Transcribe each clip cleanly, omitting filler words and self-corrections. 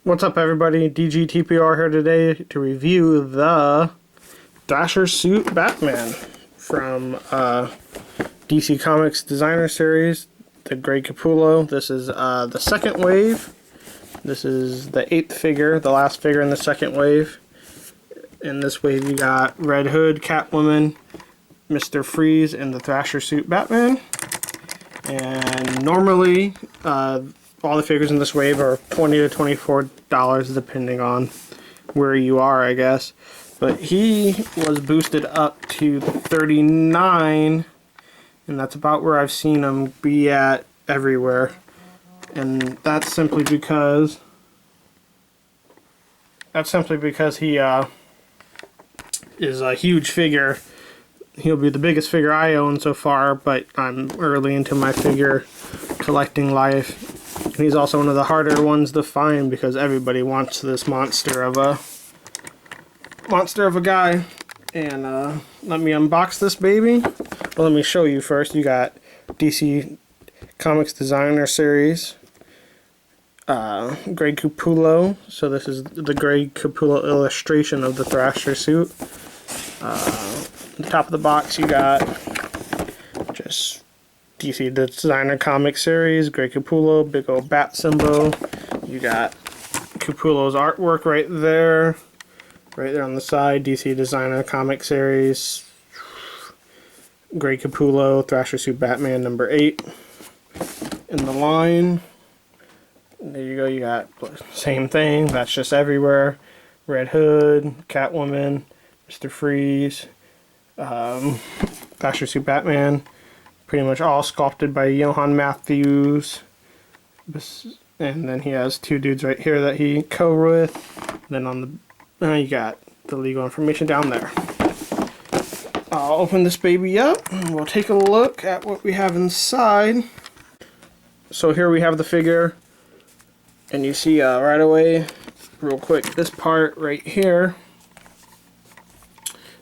What's up, everybody? DGTPR here today to review the Thrasher suit Batman from DC Comics Designer Series, the Grey Cappulo. This is the second wave. This is the 8th figure, the last figure in the second wave. In this wave you got Red Hood, Catwoman, Mr. Freeze, and the Thrasher suit Batman. And normally, all the figures in this wave are $20 to $24 depending on where you are, I guess. But he was boosted up to $39, and that's about where I've seen him be at everywhere. And that's simply because he is a huge figure. He'll be the biggest figure I own so far, but I'm early into my figure collecting life. And he's also one of the harder ones to find because everybody wants this monster of a guy. And let me unbox this baby. Well, let me show you first. You got DC Comics Designer Series, Grey Cappulo. So this is the Grey Cappulo illustration of the Thrasher suit. On the top of the box you got just DC Designer Comic Series, Grey Cappulo, big old bat symbol. You got Cappulo's artwork right there on the side, DC Designer Comic Series, Grey Cappulo, Thrasher suit Batman number 8 in the line. There you go, you got same thing, that's just everywhere. Red Hood, Catwoman, Mr. Freeze, Thrasher suit Batman, pretty much all sculpted by Johann Matthews. And then he has two dudes right here that he co-wrote with. Then on the you got the legal information down there. I'll open this baby up and we'll take a look at what we have inside. So here we have the figure, and you see right away, real quick, this part right here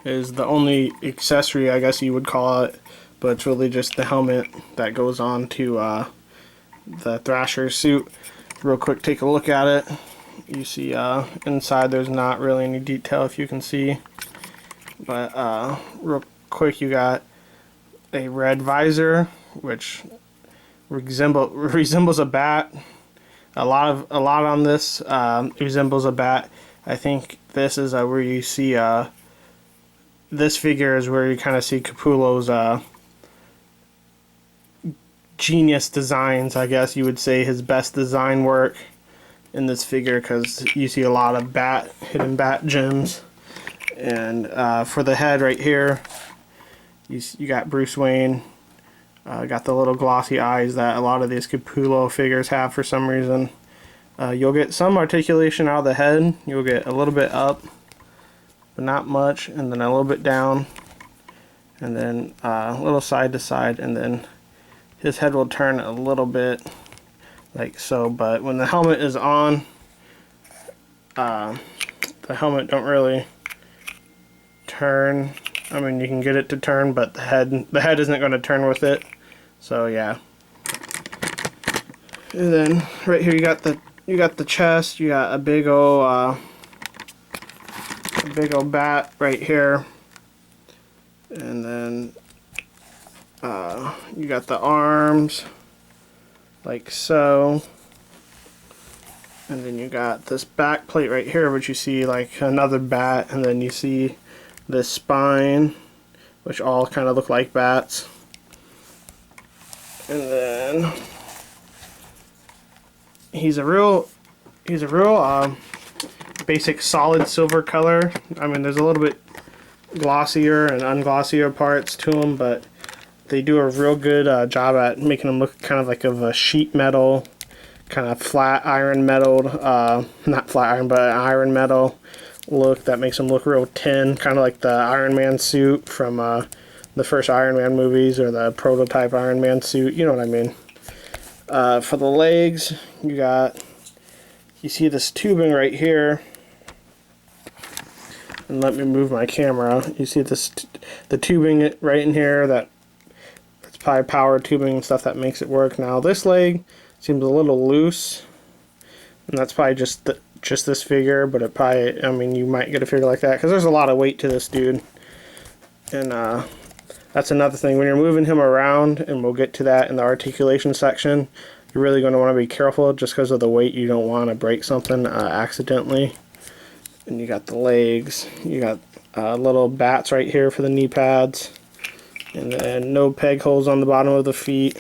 is the only accessory, I guess you would call it, but it's really just the helmet that goes on to the Thrasher suit. Real quick, take a look at it. You see inside there's not really any detail, if you can see, but real quick, you got a red visor which resembles a bat. A lot on this resembles a bat. I think this is where you see this figure is where you kind of see Cappulo's genius designs, I guess you would say, his best design work in this figure, because you see a lot of hidden bat gems. And for the head right here, you got Bruce Wayne. Got the little glossy eyes that a lot of these Cappulo figures have for some reason. You'll get some articulation out of the head. You'll get a little bit up, but not much, and then a little bit down, and then a little side to side, and then his head will turn a little bit like so. But when the helmet is on, the helmet don't really turn. I mean, you can get it to turn, but the head isn't going to turn with it. So yeah. And then right here you got the chest. You got a big old bat right here, and then you got the arms like so, and then you got this back plate right here, which you see like another bat, and then you see this spine, which all kind of look like bats. And then he's a real basic solid silver color. I mean, there's a little bit glossier and unglossier parts to him, but they do a real good job at making him look kind of like a sheet metal, kind of flat iron metal, not flat iron, but iron metal look that makes him look real tin, kind of like the Iron Man suit from the first Iron Man movies, or the prototype Iron Man suit, you know what I mean. For the legs, you see this tubing right here, and let me move my camera. You see the tubing right in here, that's probably power tubing and stuff that makes it work. Now this leg seems a little loose, and that's probably just just this figure, but it probably, I mean, you might get a figure like that because there's a lot of weight to this dude. And that's another thing. When you're moving him around, and we'll get to that in the articulation section, you're really going to want to be careful just because of the weight. You don't want to break something accidentally. And you got the legs. You got little bats right here for the knee pads. And then no peg holes on the bottom of the feet.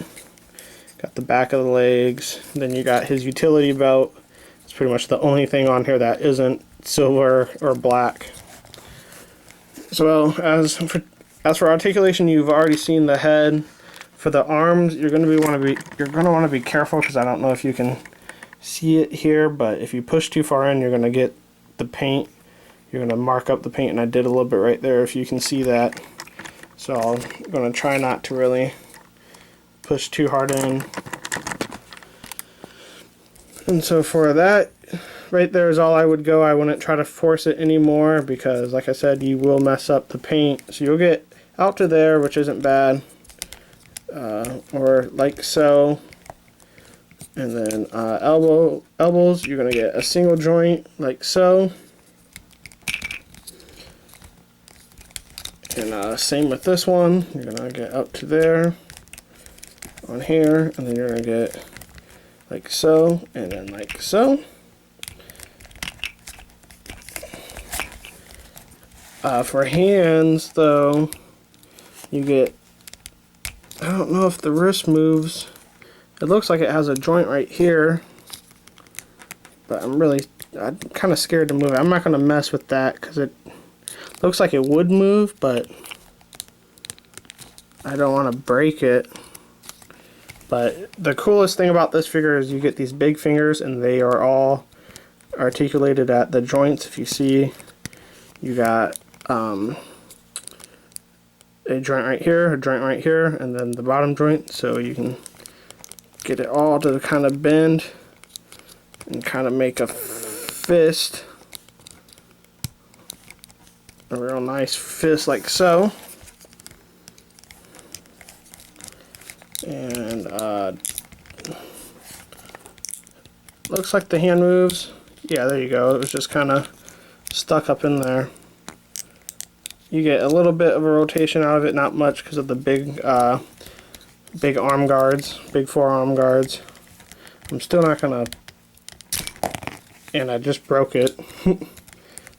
Got the back of the legs. Then you got his utility belt. It's pretty much the only thing on here that isn't silver or black. So as for articulation, you've already seen the head. For the arms, you're going to want to be careful because I don't know if you can see it here, but if you push too far in, you're going to get the paint. You're going to mark up the paint, and I did a little bit right there if you can see that. So I'm going to try not to really push too hard in. And so for that, right there is all I would go. I wouldn't try to force it anymore because, like I said, you will mess up the paint. So you'll get out to there, which isn't bad, or like so. And then elbows, you're going to get a single joint like so. And same with this one. You're going to get up to there on here, and then you're going to get like so, and then like so. For hands, though, you get, I don't know if the wrist moves. It looks like it has a joint right here, but I'm kind of scared to move it. I'm not going to mess with that because it looks like it would move, but I don't want to break it. But the coolest thing about this figure is you get these big fingers, and they are all articulated at the joints. If you see, you got a joint right here, a joint right here, and then the bottom joint, so you can get it all to kind of bend and kind of make a fist, a real nice fist like so. And looks like the hand moves. Yeah, there you go. It was just kind of stuck up in there. You get a little bit of a rotation out of it, not much because of the big arm guards, big forearm guards. I'm still not gonna, and I just broke it.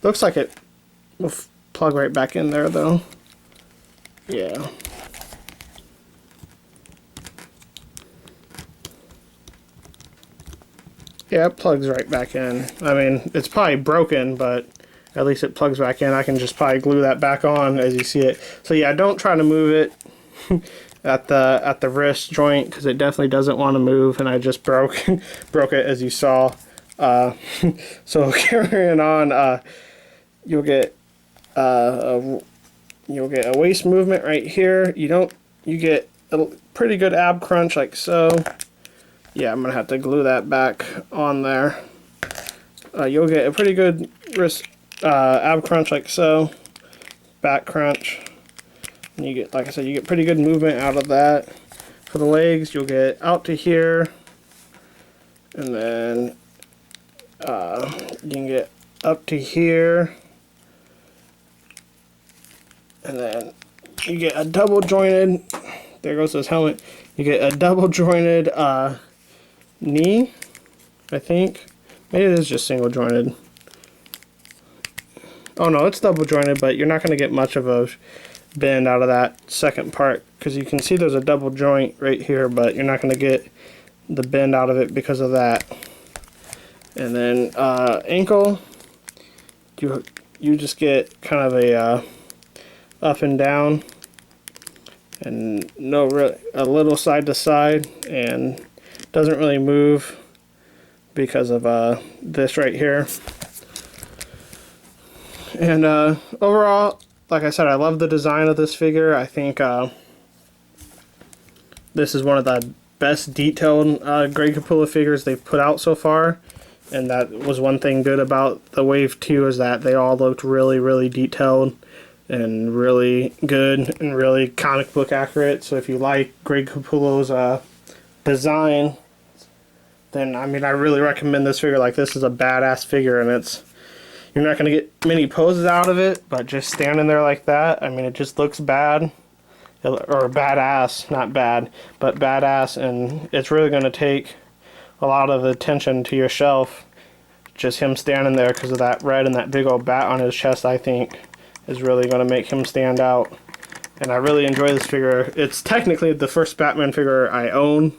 Looks like it will plug right back in there though. Yeah. Yeah, it plugs right back in. I mean, it's probably broken, but at least it plugs back in. I can just probably glue that back on as you see it. So yeah, don't try to move it at the wrist joint because it definitely doesn't want to move, and I just broke it as you saw. So carrying on, you'll get a waist movement right here. You get a pretty good ab crunch like so. Yeah, I'm gonna have to glue that back on there. You'll get a pretty good wrist ab crunch like so, back crunch, and you get, like I said, you get pretty good movement out of that. For the legs, you'll get out to here, and then you can get up to here, and then you get a double jointed. There goes his helmet. You get a double jointed knee, I think. Maybe it is just single jointed. Oh no, it's double jointed, but you're not going to get much of a bend out of that second part because you can see there's a double joint right here, but you're not going to get the bend out of it because of that. And then ankle, you just get kind of a up and down, and a little side to side, and doesn't really move because of this right here. And overall, like I said, I love the design of this figure. I think this is one of the best detailed Greg Cappulo figures they've put out so far. And that was one thing good about the Wave 2, is that they all looked really, really detailed and really good and really comic book accurate. So if you like Greg Cappulo's design, then I mean I really recommend this figure. Like, this is a badass figure, and you're not gonna get many poses out of it, but just standing there like that, I mean, it just looks bad. Or badass, not bad, but badass, and it's really going to take a lot of attention to your shelf. Just him standing there because of that red and that big old bat on his chest, I think, is really going to make him stand out. And I really enjoy this figure. It's technically the first Batman figure I own,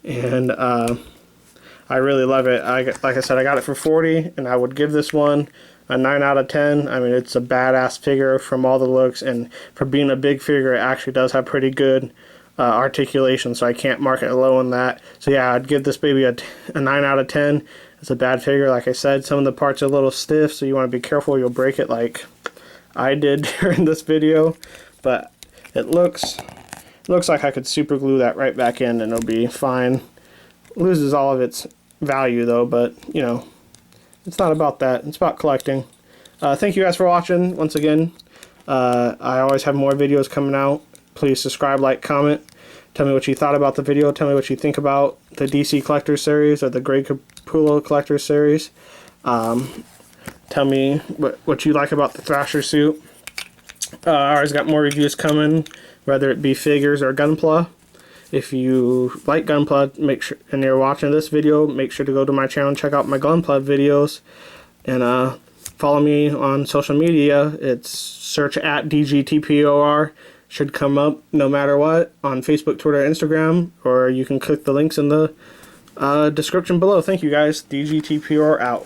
and I really love it. Like I said, I got it for $40, and I would give this one a 9 out of 10. I mean, it's a badass figure from all the looks, and for being a big figure, it actually does have pretty good articulation, so I can't mark it low on that. So yeah, I'd give this baby a 9 out of 10. It's a bad figure. Like I said, some of the parts are a little stiff, so you want to be careful. You'll break it like I did during this video, but it looks like I could super glue that right back in and it'll be fine. It loses all of its value though, but you know, it's not about that. It's about collecting. Thank you guys for watching. Once again, I always have more videos coming out. Please subscribe, like, comment. Tell me what you thought about the video. Tell me what you think about the DC Collector Series or the Grey Cappulo Collector Series. Tell me what you like about the Thrasher suit. I always got more reviews coming, whether it be figures or Gunpla. If you like Gunpla, make sure, and you're watching this video, make sure to go to my channel and check out my Gunpla videos. And follow me on social media. It's search at DGTPOR. Should come up no matter what on Facebook, Twitter, Instagram, or you can click the links in the description below. Thank you guys. DGTPOR out.